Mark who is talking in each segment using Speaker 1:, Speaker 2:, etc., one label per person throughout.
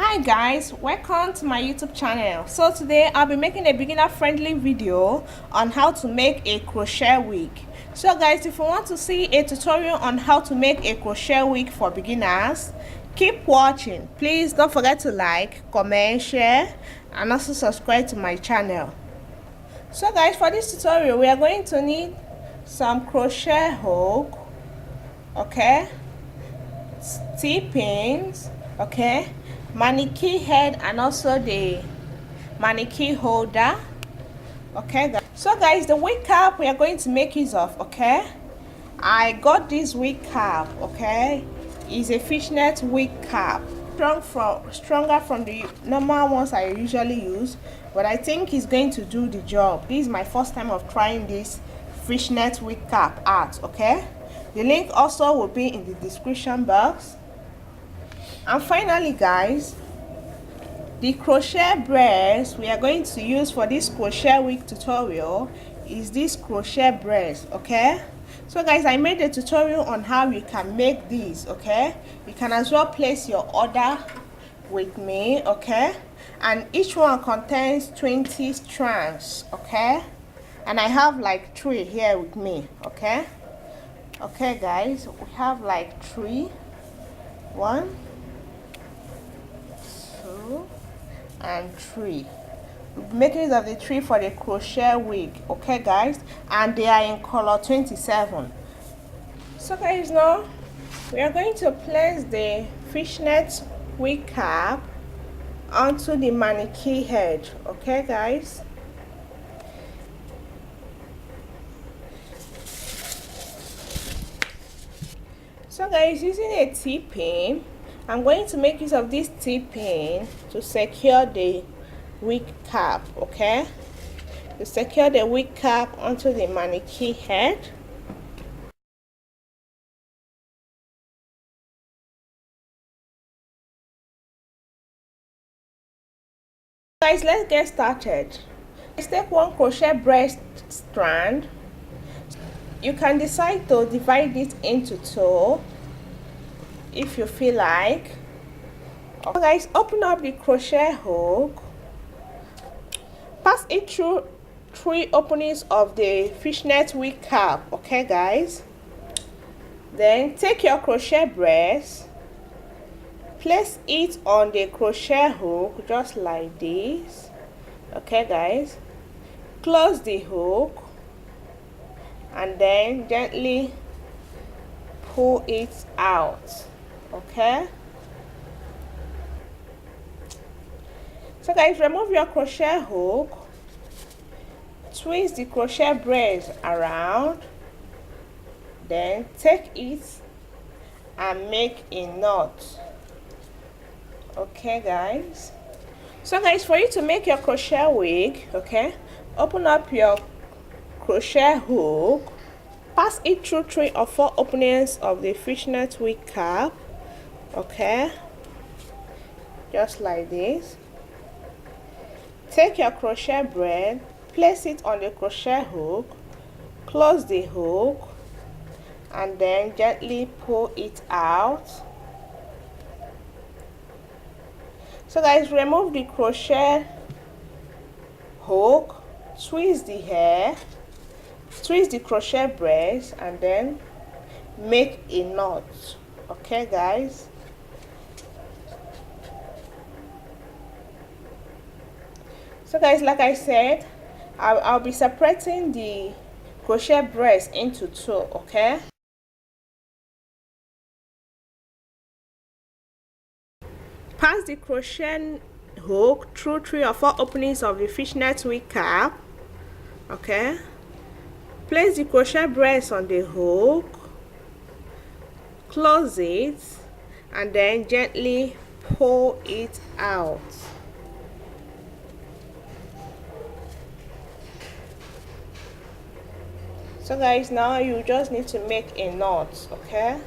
Speaker 1: Hi guys, welcome to my YouTube channel. So today I'll be making a beginner friendly video on how to make a crochet wig. So guys, if you want to see a tutorial on how to make a crochet wig for beginners, keep watching. Please don't forget to like, comment, share and also subscribe to my channel. So guys, for this tutorial we are going to need some crochet hook, okay, T-pins, okay, mannequin head and also the mannequin holder. Okay guys, so guys, the wig cap we are going to make use of, okay, I got this wig cap, okay, is a fishnet wig cap, stronger from the normal ones I usually use, but I think it's going to do the job. This is my first time of trying this fishnet wig cap out, okay. The link also will be in the description box. And finally guys, the crochet brace we are going to use for this crochet wig tutorial is this crochet brace, okay. So guys, I made a tutorial on how you can make these, okay. You can as well place your order with me, okay, and each one contains 20 strands, okay, and I have like 3 here with me, okay. Okay guys, we have like 3, 1, 2 and 3. We'll be making use of the 3 for the crochet wig, okay guys, and they are in color 27. So guys, now we are going to place the fishnet wig cap onto the mannequin head, okay guys. So guys, using a T-pin, I'm going to make use of this T-pin to secure the wig cap, okay, to secure the wig cap onto the mannequin head. Guys, let's get started. Let's take 1 crochet breast strand. You can decide to divide it into 2 if you feel like. Okay guys, open up the crochet hook, pass it through 3 openings of the fishnet wig cap, okay guys. Then take your crochet breast, place it on the crochet hook just like this, okay guys. Close the hook and then gently pull it out, okay. So guys, remove your crochet hook, twist the crochet brace around, then take it and make a knot, okay guys. So guys, for you to make your crochet wig, okay, open up your crochet hook, pass it through 3 or 4 openings of the fishnet wig cap, okay, just like this. Take your crochet braid, place it on the crochet hook, close the hook and then gently pull it out. So guys, remove the crochet hook, twist the hair, twist the crochet brace and then make a knot, okay guys. So guys, like I said, I'll be separating the crochet brace into 2, okay. Pass the crochet hook through 3 or 4 openings of the fishnet wig cap, okay. Place the crochet brace on the hook, close it and then gently pull it out. So guys, now you just need to make a knot, okay.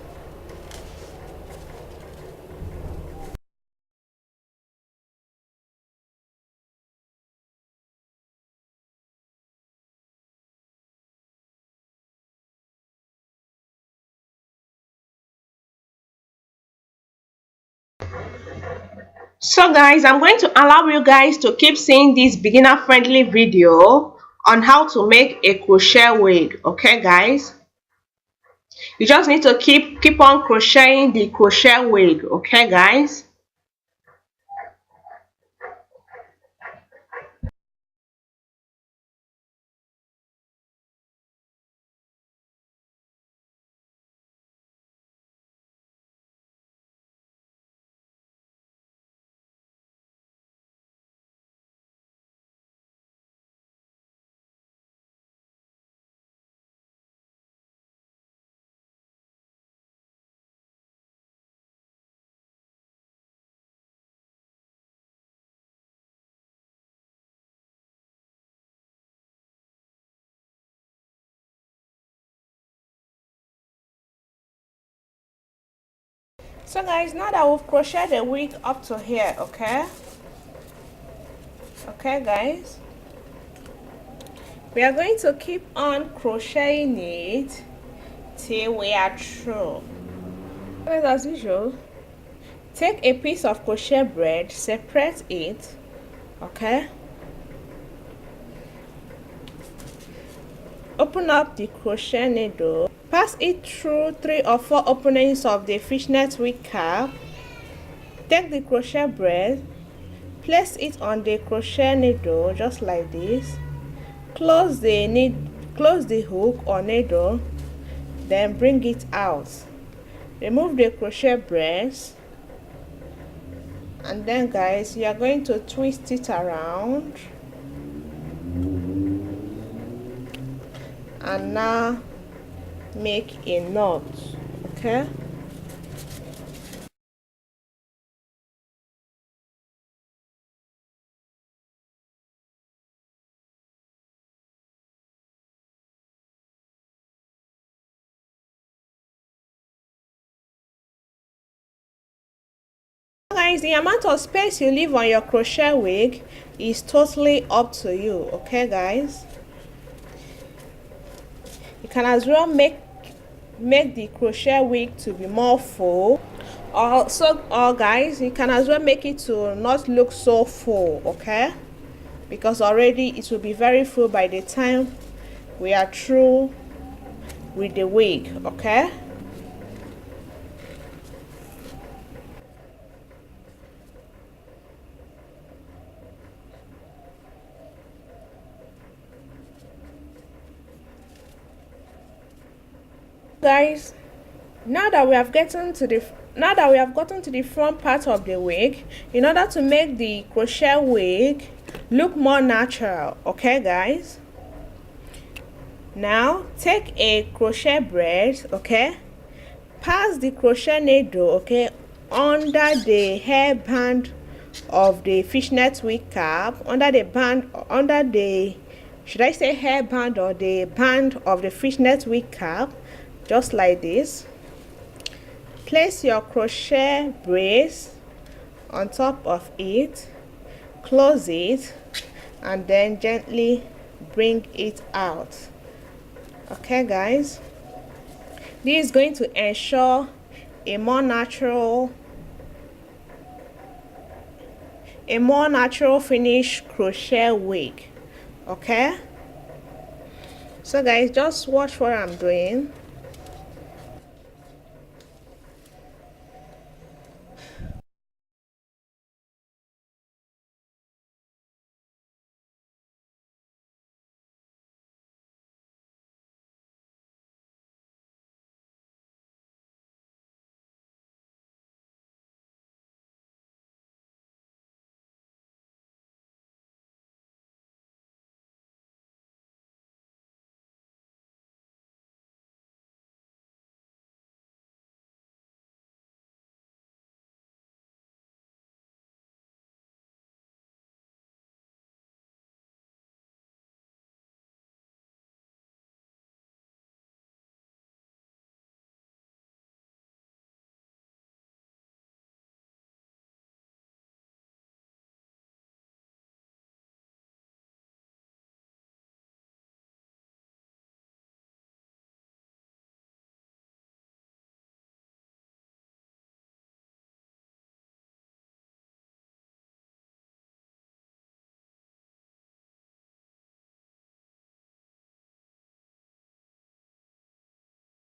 Speaker 1: So guys, I'm going to allow you guys to keep seeing this beginner friendly video on how to make a crochet wig. Okay guys, you just need to keep on crocheting the crochet wig. Okay guys. So guys, now that we've crocheted the wig up to here, okay guys, we are going to keep on crocheting it till we are through. As usual, take a piece of crochet thread, separate it, okay, open up the crochet needle, pass it through 3 or 4 openings of the fishnet wig cap, take the crochet thread, place it on the crochet needle just like this, close the hook or needle, then bring it out, remove the crochet threads, and then guys, you are going to twist it around and now make a knot. Okay, guys, the amount of space you leave on your crochet wig is totally up to you. Okay guys, you can as well make the crochet wig to be more full, or guys, you can as well make it to not look so full, okay, because already it will be very full by the time we are through with the wig. Okay, guys, now that we have gotten to the front part of the wig, in order to make the crochet wig look more natural, okay guys, now take a crochet thread, okay, pass the crochet needle, okay, under the hairband of the fishnet wig cap, under the, should I say hairband or the band of the fishnet wig cap, just like this. Place your crochet brace on top of it, close it, and then gently bring it out. Okay guys, this is going to ensure a more natural finish crochet wig. Okay, so guys, just watch what I'm doing.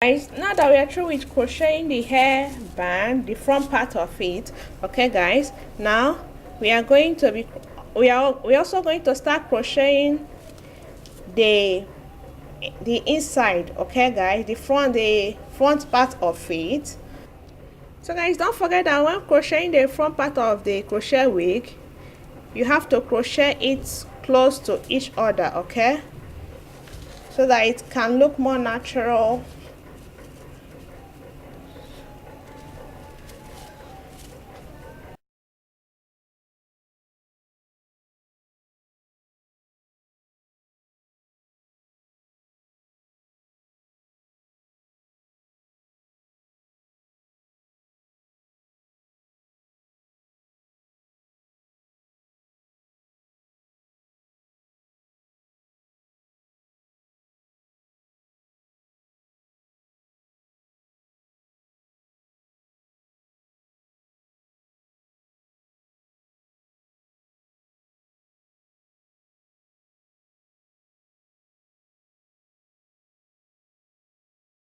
Speaker 1: Guys, now that we are through with crocheting the hair band, the front part of it, okay guys, now we are going to be we're also going to start crocheting the inside, okay guys, the front part of it. So guys, don't forget that when crocheting the front part of the crochet wig, you have to crochet it close to each other, okay, so that it can look more natural.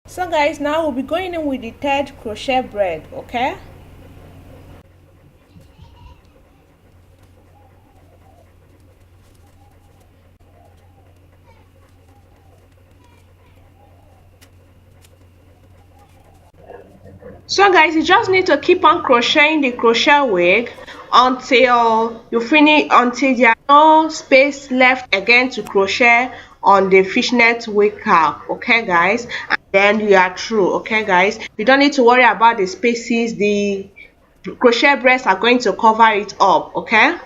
Speaker 1: So guys, now we'll be going in with the third crochet braid, okay. So guys, you just need to keep on crocheting the crochet wig until you finish, until there are no space left again to crochet on the fishnet wig cap, okay guys, and then you are through, okay guys. You don't need to worry about the spaces. The crochet braids are going to cover it up, okay.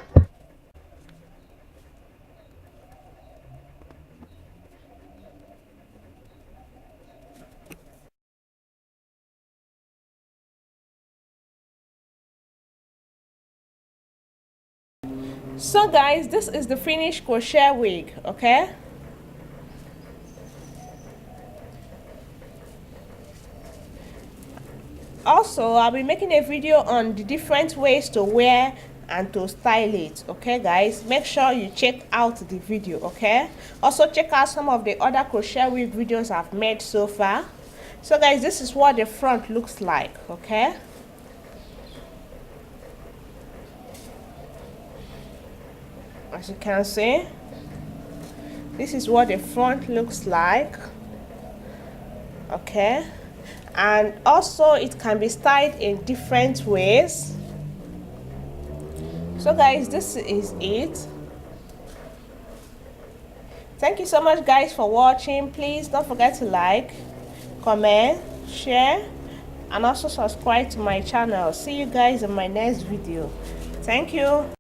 Speaker 1: So guys, this is the finished crochet wig, okay. Also, I'll be making a video on the different ways to wear and to style it, okay guys. Make sure you check out the video, okay. Also check out some of the other crochet wig videos I've made so far. So guys, this is what the front looks like, okay. As you can see, this is what the front looks like, okay. And also it can be styled in different ways. So guys, this is it. Thank you so much guys for watching. Please don't forget to like, comment, share, and also subscribe to my channel. See you guys in my next video. Thank you.